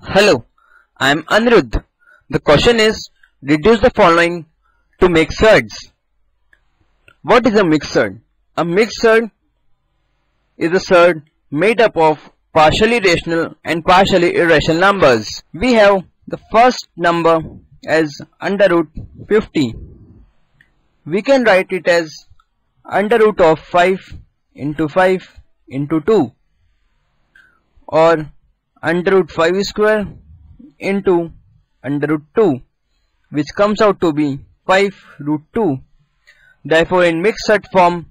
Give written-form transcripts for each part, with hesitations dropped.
Hello, I am Anirudh. The question is, reduce the following to make surds. What is a mixed surd? A mixed surd is a surd made up of partially rational and partially irrational numbers. We have the first number as under root 50. We can write it as under root of 5 into 5 into 2, or under root 5 square into under root 2, which comes out to be 5 root 2. Therefore, in mixed surd form,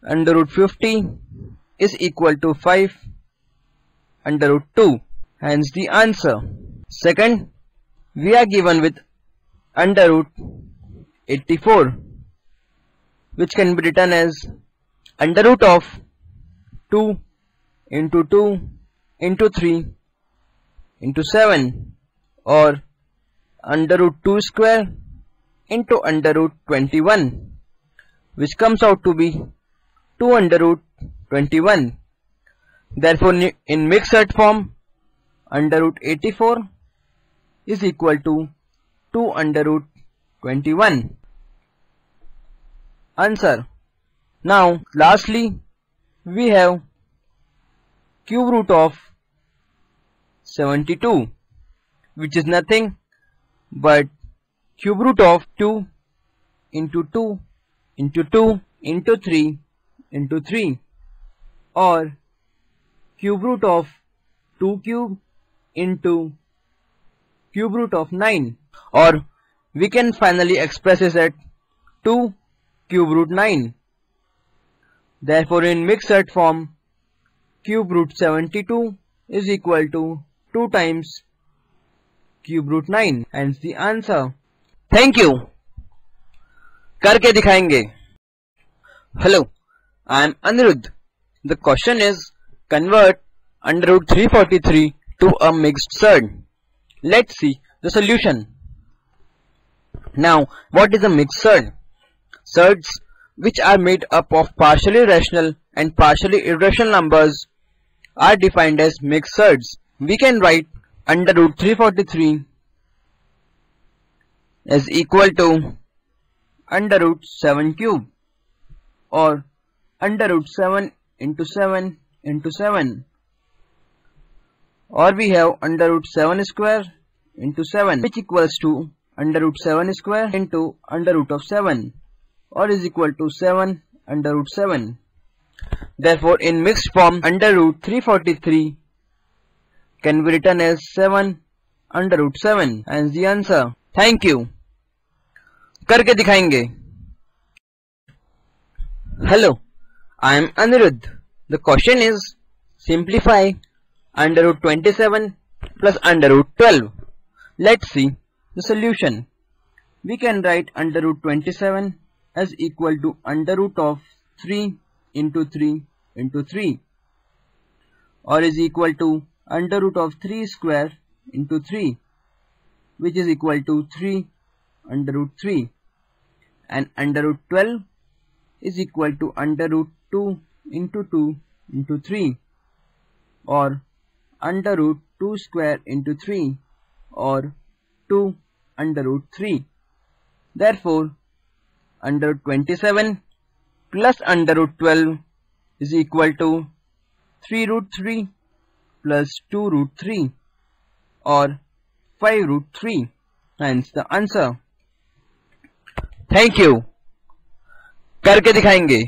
under root 50 is equal to 5 under root 2. Hence the answer. Second, we are given with under root 84, which can be written as under root of 2 into 2 into 3 into 7, or under root 2 square into under root 21, which comes out to be 2 under root 21. Therefore, in mixed surd form, under root 84 is equal to 2 under root 21. Answer. Now, lastly, we have cube root of 72, which is nothing but cube root of 2 into 2 into 2 into 3 into 3, or cube root of 2 cube into cube root of 9, or we can finally express this at 2 cube root 9. Therefore, in mixed surd form, cube root 72 is equal to 2 times cube root 9. Hence the answer. Thank you. करके दिखाएंगे. Hello, I am Anirudh. The question is, convert under root 343 to a mixed surd. Let's see the solution. Now, what is a mixed surd? Surds which are made up of partially rational and partially irrational numbers are defined as mixed surds. We can write under root 343 is equal to under root 7 cube, or under root 7 into 7 into 7, or we have under root 7 square into 7, which equals to under root 7 square into under root of 7, or is equal to 7 under root 7. Therefore, in mixed form, under root 343 can be written as 7 under root 7. Hence the answer. Thank you. करके दिखाएंगे. Hello, I am Anirudh. The question is, simplify under root 27 plus under root 12. Let's see the solution. We can write under root 27 as equal to under root of 3 into 3 into 3, or is equal to under root of 3 square into 3, which is equal to 3 under root 3, and under root 12 is equal to under root 2 into 2 into 3, or under root 2 square into 3, or 2 under root 3. Therefore, under root 27 plus under root 12 is equal to 3 root 3 plus 2 root 3, or 5 root 3. Hence the answer. Thank you. करके दिखाएंगे.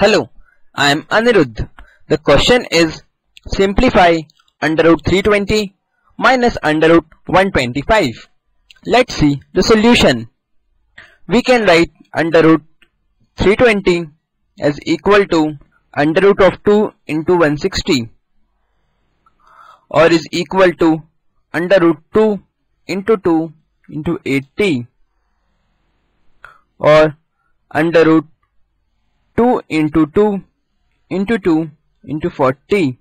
Hello, I am Anirudh. The question is, simplify under root 320 minus under root 125. Let's see the solution. We can write under root 320 as equal to under root of 2 into 160, or is equal to under root 2 into 2 into 80, or under root 2 into 2 into 2 into 40,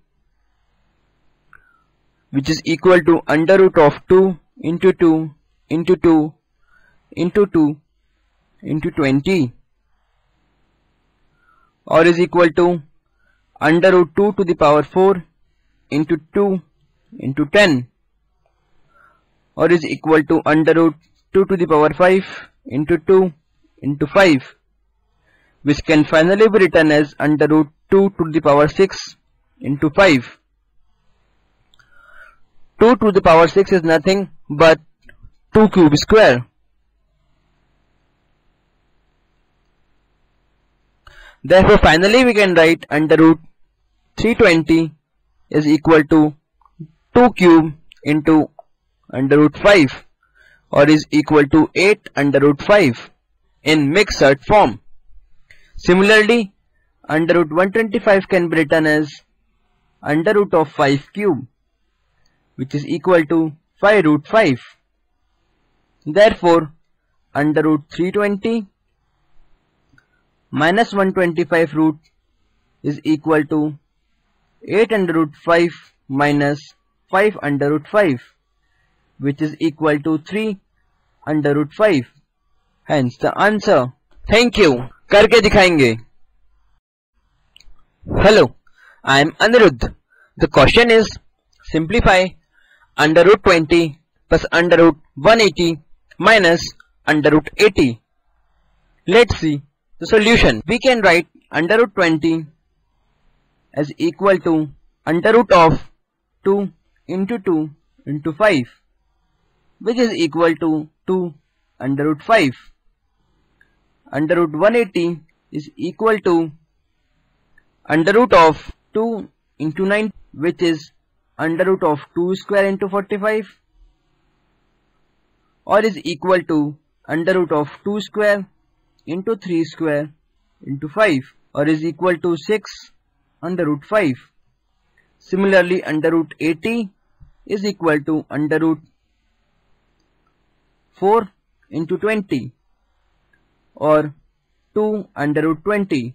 which is equal to under root of 2 into 2 into 2 into 2 into 20, or is equal to under root 2 to the power 4 into 2 into 10, or is equal to under root 2 to the power 5 into 2 into 5, which can finally be written as under root 2 to the power 6 into 5. 2 to the power 6 is nothing but 2 cube square. Therefore, finally we can write under root 320 is equal to 2 cube into under root 5, or is equal to 8 under root 5 in mixed form. Similarly, under root 125 can be written as under root of 5 cube, which is equal to 5 root 5. Therefore, under root 320 minus 125 root is equal to 8 under root 5 minus 5 under root 5, which is equal to 3 under root 5. Hence the answer. Thank you. करके दिखाएंगे. Hello, I am Anirudh. The question is, simplify under root 20 plus under root 180 minus under root 80. Let's see the solution. We can write under root 20 as equal to under root of 2 into 2 into 5, which is equal to 2 under root 5. Under root 180 is equal to under root of 2 into 9, which is under root of 2 square into 45, or is equal to under root of 2 square into 3 square into 5, or is equal to 6 under root 5. Similarly, under root 80 is equal to under root 4 into 20, or 2 under root 20,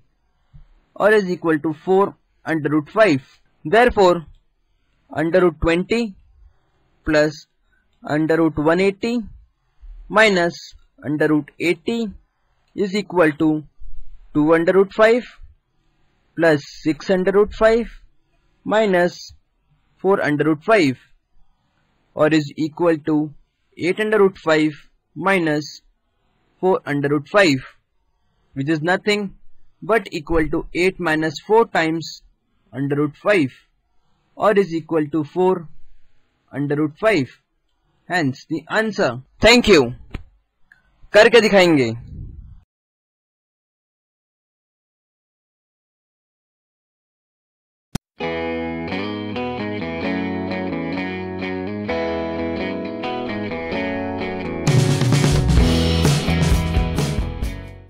or is equal to 4 under root 5. Therefore, under root 20 plus under root 180 minus under root 80 is equal to 2 under root 5 plus 6 under root 5 minus 4 under root 5, or is equal to 8 under root 5 minus 4 under root 5, which is nothing but equal to 8 minus 4 times under root 5, or is equal to 4 under root 5. Hence the answer. Thank you. करके दिखाएंगे.